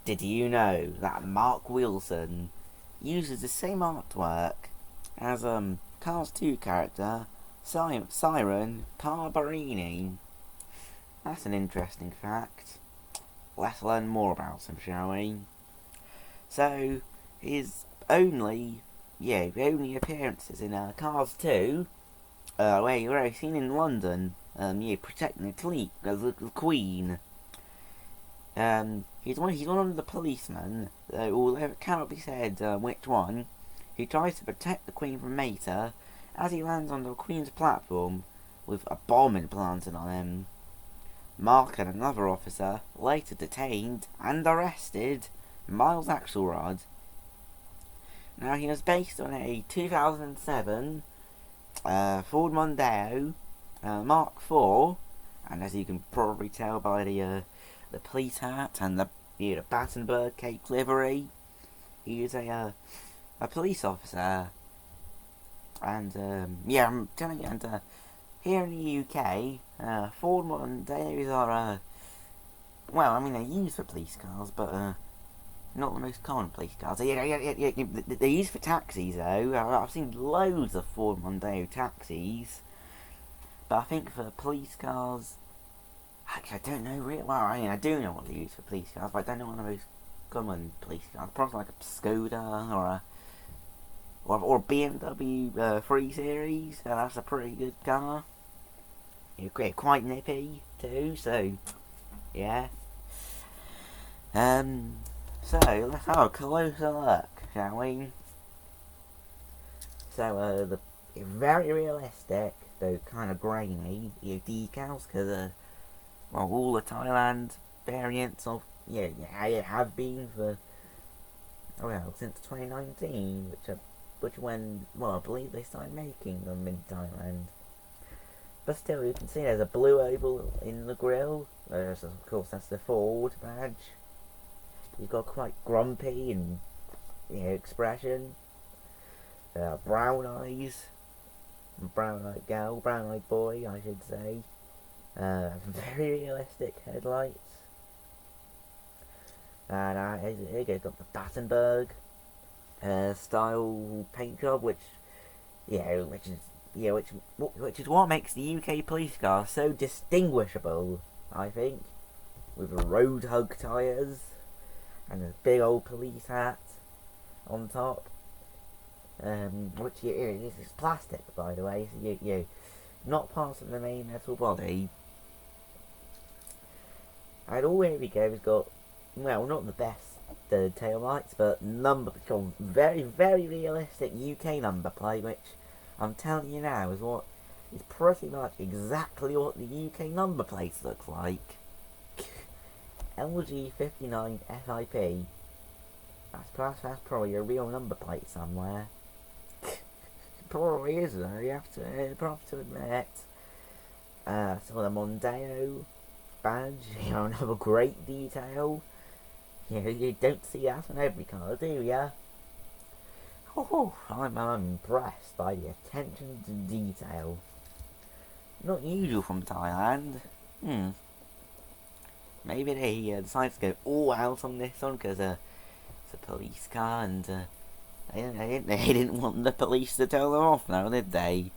Did you know that Mark Wheelsen uses the same artwork as Cars 2 character Siren Carbarini? That's an interesting fact. Let's learn more about him, shall we? So, his only appearances in Cars 2, where you're seen in London, protecting the Queen. He's one of the policemen, although it cannot be said which one, who tries to protect the Queen from Mater as he lands on the Queen's platform with a bomb implanted on him. Mark and another officer later detained and arrested Miles Axelrod. Now, he was based on a 2007 Ford Mondeo Mark IV, and as you can probably tell by the police hat and the Battenberg cake livery, he is a police officer. And I'm telling you, and here in the UK, Ford Mondeos are they're used for police cars, but not the most common police cars. They're used for taxis though. I've seen loads of Ford Mondeo taxis, but I think for police cars, I don't know really. Well, I do know what they use for police cars, but I don't know what the most common police cars. Probably like a Skoda or a BMW 3 Series. That's a pretty good car. Quite nippy too. So yeah. So let's have a closer look, shall we? So the very realistic, though kind of grainy, decals, because all the Thailand variants of have been for since 2019, I believe they started making them in Thailand. But still, you can see there's a blue oval in the grille. Of course, that's the Ford badge. He's got quite grumpy and expression. Brown eyes, brown-eyed girl, brown-eyed boy, I should say. Very realistic headlights. And here you got the Battenberg style paint job, which is what makes the UK police car so distinguishable, I think, with road hug tyres and a big old police hat on top, which is plastic, by the way, so not part of the main metal body. And all here we go has got, not the best tail lights, but very, very realistic UK number plate, which I'm telling you now is pretty much exactly what the UK number plates look like. LG59 SIP. That's probably a real number plate somewhere. Probably is though, you have to admit. So the Mondeo badge, another great detail. You don't see that on every car, do ya? I'm impressed by the attention to detail. Not usual from Thailand. Maybe they decided to go all out on this one because it's a police car, and they didn't want the police to tell them off now, did they?